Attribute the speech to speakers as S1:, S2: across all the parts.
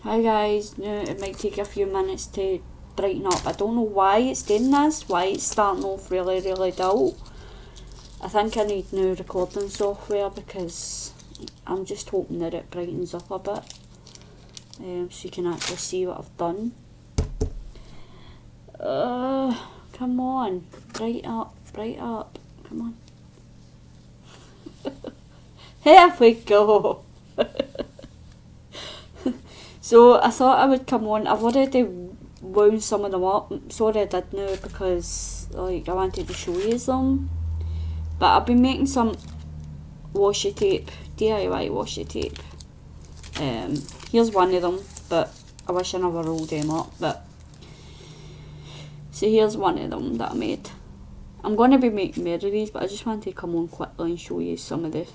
S1: Hi guys, now it might take a few minutes to brighten up. I don't know why it's doing this, why it's starting off really dull. I think I need new recording software because I'm just hoping that it brightens up a bit, so you can actually see what I've done. Come on, bright up, come on. Here we go. So I thought I would come on. I've already wound some of them up. Sorry I did now because I wanted to show you them. But I've been making some washi tape, DIY washi tape. Here's one of them, but I wish I never rolled them up. But so here's one of them that I made. I'm going to be making more of these, but I just wanted to come on quickly and show you some of the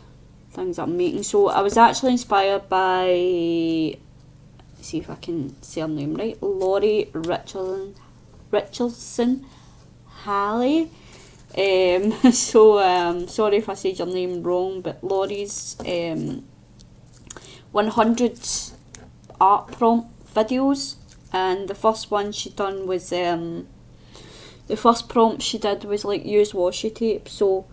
S1: things I'm making. So I was actually inspired by, see if I can say her name right, Laurie Richardson Halley. Sorry if I said your name wrong, but Laurie's 100 art prompt videos, and the first one she done was the first prompt she did was like use washi tape. So,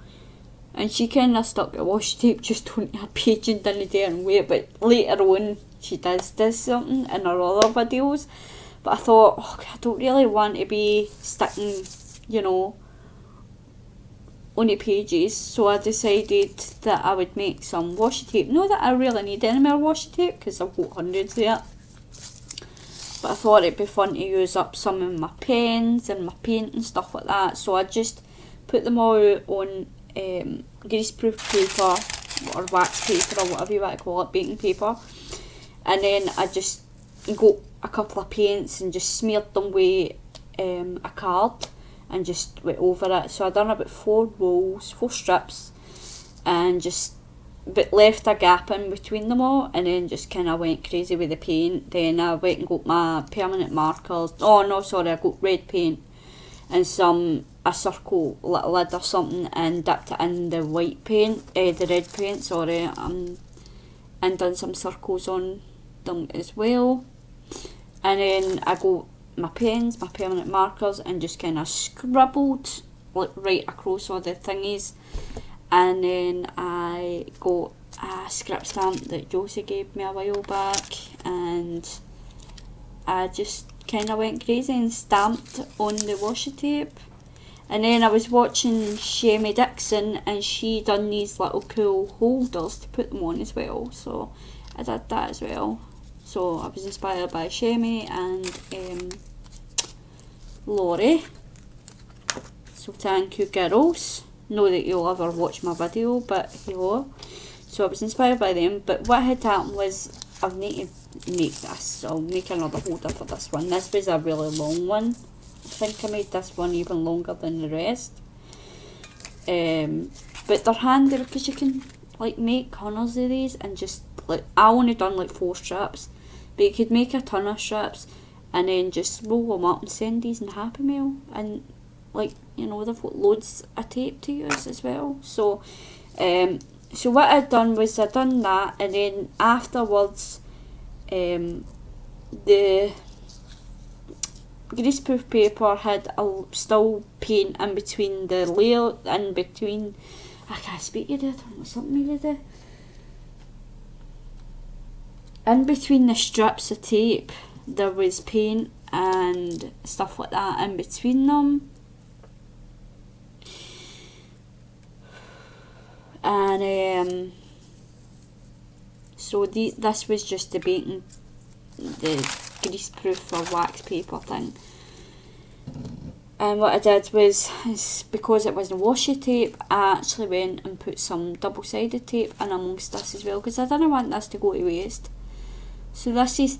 S1: and she kind of stuck the washi tape just on her page and didn't do it and wait, but later on she does something in her other videos. But I thought, I don't really want to be sticking, on the pages, so I decided that I would make some washi tape. Not that I really need any more washi tape because I've got hundreds of it, but I thought it'd be fun to use up some of my pens and my paint and stuff like that. So I just put them all on greaseproof paper or wax paper or whatever you want to call it, baking paper, and then I just got a couple of paints and just smeared them with a card and just went over it. So I done about 4 strips, and just but left a gap in between them all, and then just kind of went crazy with the paint. Then I went and got my permanent markers. Oh no, sorry, I got red paint and a circle little lid or something, and dipped it in the white paint, the red paint, sorry, and done some circles on them as well. And then I got my pens, my permanent markers, and just kind of scribbled like right across all the thingies. And then I got a script stamp that Josie gave me a while back, and I just kind of went crazy and stamped on the washi tape. And then I was watching Shamie Dixon, and she done these little cool holders to put them on as well, so I did that as well. So I was inspired by Shamie and Laurie, so thank you girls. Know that you'll ever watch my video, but hello. So I was inspired by them, but what had happened was I need to make this, so I'll make another holder for this one. This was a really long one. I think I made this one even longer than the rest. But they're handy because you can like make hundreds of these, and just like I only done like 4 strips, but you could make a ton of strips and then just roll them up and send these in Happy Mail, and like they've got loads of tape to use as well. So so what I'd done was I done that, and then afterwards the greaseproof paper had still paint in between the layer, in between, I can't speak you there, something you do. In between the strips of tape there was paint and stuff like that in between them. And so this was just the greaseproof or wax paper thing. And what I did was, because it wasn't washi tape, I actually went and put some double-sided tape in amongst this as well, because I didn't want this to go to waste. So this is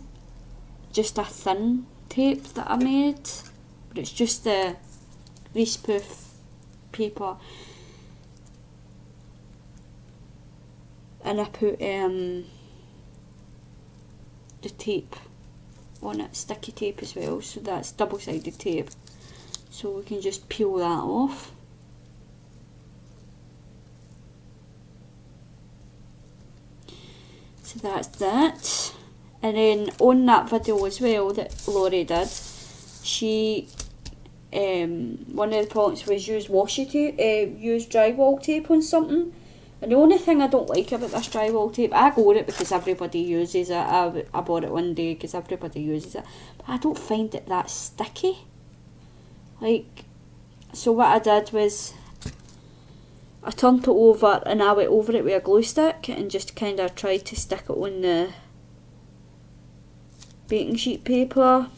S1: just a thin tape that I made, but it's just the greaseproof paper. And I put the tape on it, sticky tape as well, so that's double-sided tape. So we can just peel that off. So that's that. And then on that video as well that Laurie did, she one of the prompts was use washi tape, use drywall tape on something. And the only thing I don't like about this drywall tape, I got it because everybody uses it. I bought it one day because everybody uses it, but I don't find it that sticky. Like, so what I did was I turned it over and I went over it with a glue stick and just kind of tried to stick it on the baking sheet paper.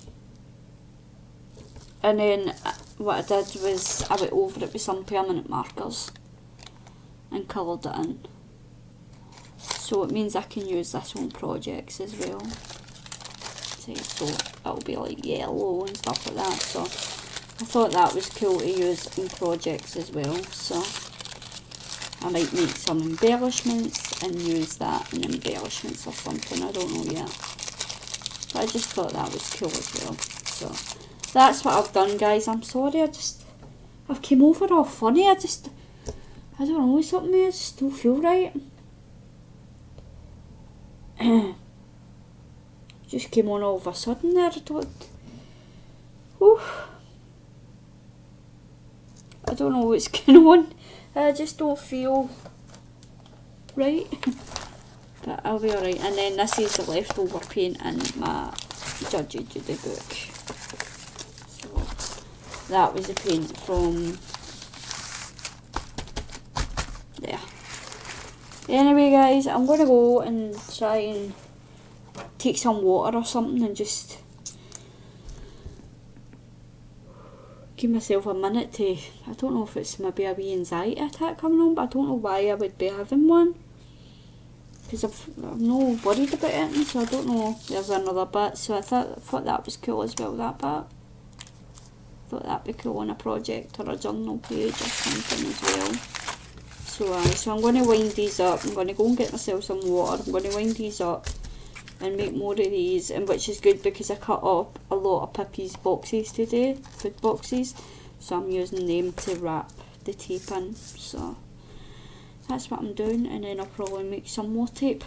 S1: And then what I did was I went over it with some permanent markers and coloured it in. So it means I can use this on projects as well. See, so it'll be like yellow and stuff like that. So I thought that was cool to use in projects as well. So I might make some embellishments and use that in embellishments or something. I don't know yet. But I just thought that was cool as well. So that's what I've done, guys. I'm sorry, I've came over all funny. I don't know, something I just don't feel right. Just came on all of a sudden there. I don't know what's going on. I just don't feel right. But I'll be alright. And then this is the leftover paint in my Judgy Judy book. That was the paint from there. Anyway, guys, I'm going to go and try and take some water or something and just give myself a minute to, I don't know if it's maybe a wee anxiety attack coming on, but I don't know why I would be having one. Because I'm not worried about it, so I don't know. There's another bit, so I thought that was cool as well, that bit. Thought that'd be cool on a project or a journal page or something as well. So I'm going to wind these up. I'm going to go and get myself some water. I'm going to wind these up and make more of these, and which is good because I cut up a lot of Pippi's boxes today, food boxes, so I'm using them to wrap the tape in. So that's what I'm doing, and then I'll probably make some more tape.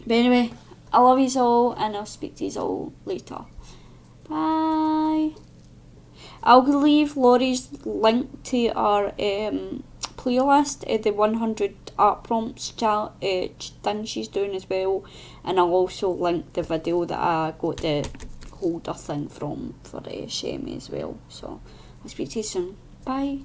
S1: But anyway, I love you all, and I'll speak to you all later. Bye. I'll leave Laurie's link to our playlist, the 100 art prompts thing she's doing as well, and I'll also link the video that I got the holder thing from for Shemi as well. So I'll speak to you soon. Bye.